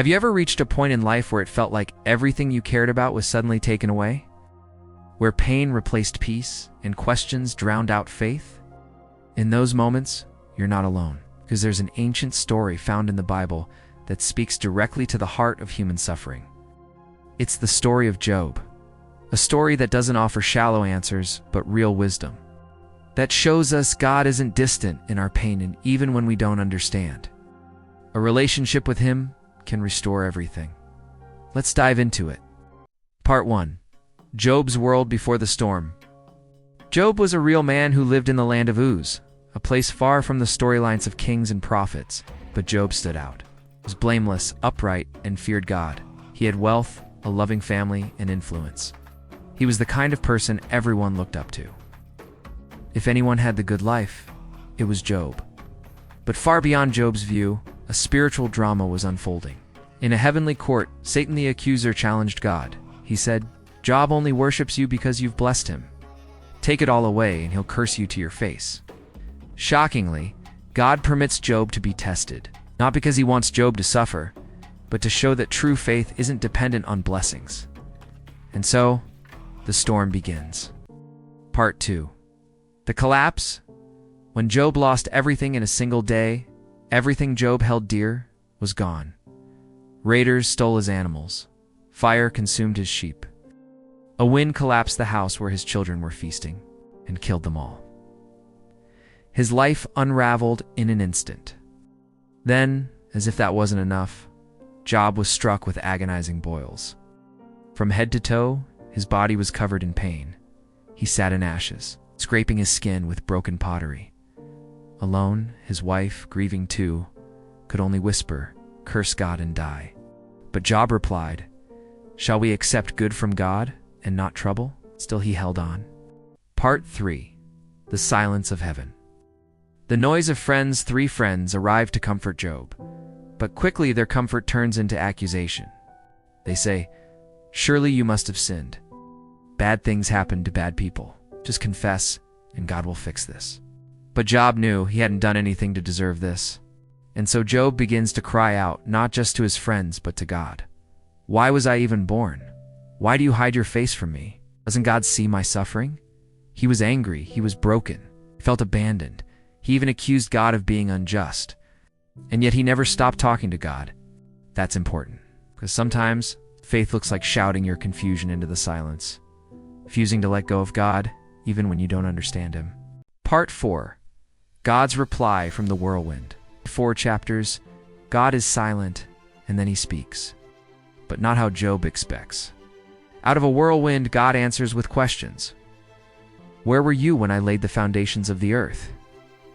Have you ever reached a point in life where it felt like everything you cared about was suddenly taken away? Where pain replaced peace and questions drowned out faith? In those moments, you're not alone, because there's an ancient story found in the Bible that speaks directly to the heart of human suffering. It's the story of Job, a story that doesn't offer shallow answers, but real wisdom. That shows us God isn't distant in our pain and even when we don't understand. A relationship with Him can restore everything. Let's dive into it. Part 1. Job's world before the storm. Job was a real man who lived in the land of Uz, a place far from the storylines of kings and prophets, but Job stood out. He was blameless, upright, and feared God. He had wealth, a loving family, and influence. He was the kind of person everyone looked up to. If anyone had the good life, it was Job. But far beyond Job's view, a spiritual drama was unfolding. In a heavenly court, Satan the accuser challenged God. He said, "Job only worships you because you've blessed him. Take it all away and he'll curse you to your face." Shockingly, God permits Job to be tested, not because he wants Job to suffer, but to show that true faith isn't dependent on blessings. And so, the storm begins. Part 2. The collapse. When Job lost everything in a single day, everything Job held dear was gone. Raiders stole his animals. Fire consumed his sheep. A wind collapsed the house where his children were feasting and killed them all. His life unraveled in an instant. Then, as if that wasn't enough, Job was struck with agonizing boils. From head to toe, his body was covered in pain. He sat in ashes, scraping his skin with broken pottery. Alone, his wife, grieving too, could only whisper, "Curse God and die." But Job replied, "Shall we accept good from God and not trouble?" Still he held on. Part 3. The silence of heaven. The noise of friends, 3 friends, arrived to comfort Job. But quickly their comfort turns into accusation. They say, "Surely you must have sinned. Bad things happen to bad people. Just confess, and God will fix this." But Job knew he hadn't done anything to deserve this. And so Job begins to cry out, not just to his friends, but to God. "Why was I even born? Why do you hide your face from me? Doesn't God see my suffering?" He was angry, he was broken, he felt abandoned. He even accused God of being unjust. And yet he never stopped talking to God. That's important, because sometimes faith looks like shouting your confusion into the silence, refusing to let go of God, even when you don't understand Him. Part 4. God's reply from the whirlwind. 4 chapters, God is silent, and then He speaks. But not how Job expects. Out of a whirlwind, God answers with questions. "Where were you when I laid the foundations of the earth?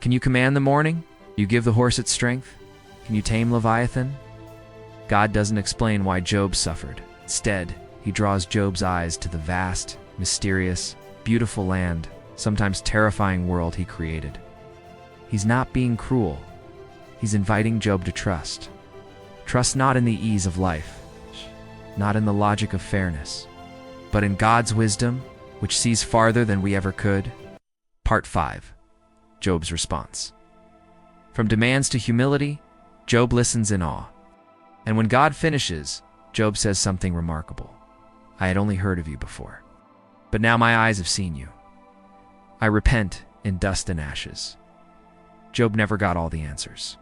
Can you command the morning? You give the horse its strength? Can you tame Leviathan?" God doesn't explain why Job suffered. Instead, He draws Job's eyes to the vast, mysterious, beautiful land, sometimes terrifying world He created. He's not being cruel. He's inviting Job to trust. Trust not in the ease of life, not in the logic of fairness, but in God's wisdom, which sees farther than we ever could. Part 5. Job's response. From demands to humility, Job listens in awe. And when God finishes, Job says something remarkable. "I had only heard of you before, but now my eyes have seen you. I repent in dust and ashes." Job never got all the answers,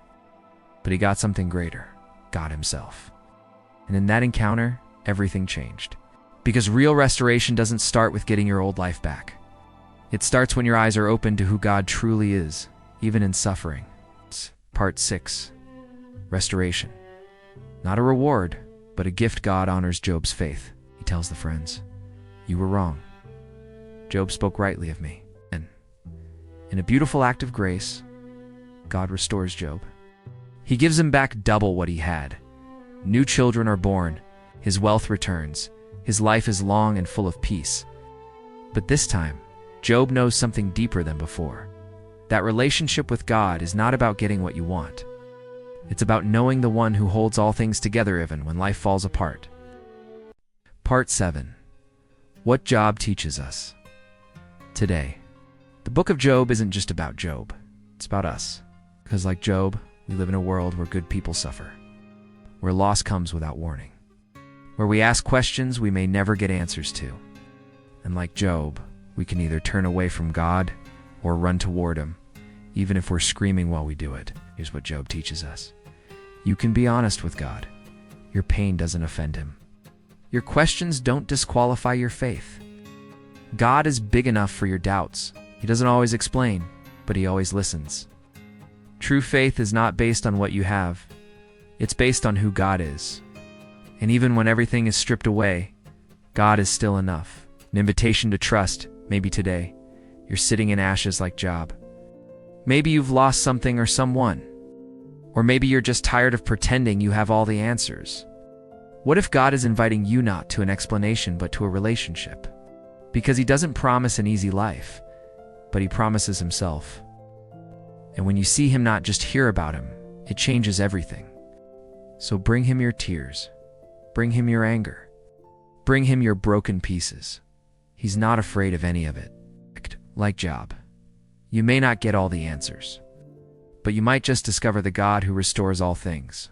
but he got something greater, God Himself. And in that encounter, everything changed. Because real restoration doesn't start with getting your old life back. It starts when your eyes are open to who God truly is, even in suffering. Part 6. Restoration. Not a reward, but a gift. God honors Job's faith. He tells the friends, "You were wrong. Job spoke rightly of me." And in a beautiful act of grace, God restores Job. He gives him back double what he had. New children are born. His wealth returns. His life is long and full of peace. But this time, Job knows something deeper than before. That relationship with God is not about getting what you want. It's about knowing the one who holds all things together even when life falls apart. Part 7. What Job teaches us. Today, the book of Job isn't just about Job. It's about us. Because like Job, we live in a world where good people suffer. where loss comes without warning, where we ask questions we may never get answers to. And like Job, we can either turn away from God or run toward Him, even if we're screaming while we do it. Here's what Job teaches us. You can be honest with God. Your pain doesn't offend Him. Your questions don't disqualify your faith. God is big enough for your doubts. He doesn't always explain, but He always listens. True faith is not based on what you have. It's based on who God is. And even when everything is stripped away, God is still enough. An invitation to trust, maybe today. You're sitting in ashes like Job. Maybe you've lost something or someone. Or maybe you're just tired of pretending you have all the answers. What if God is inviting you not to an explanation but to a relationship? Because He doesn't promise an easy life, but He promises Himself. And when you see Him, not just hear about Him, it changes everything. So bring Him your tears. Bring Him your anger. Bring Him your broken pieces. He's not afraid of any of it. Like Job, you may not get all the answers, but you might just discover the God who restores all things.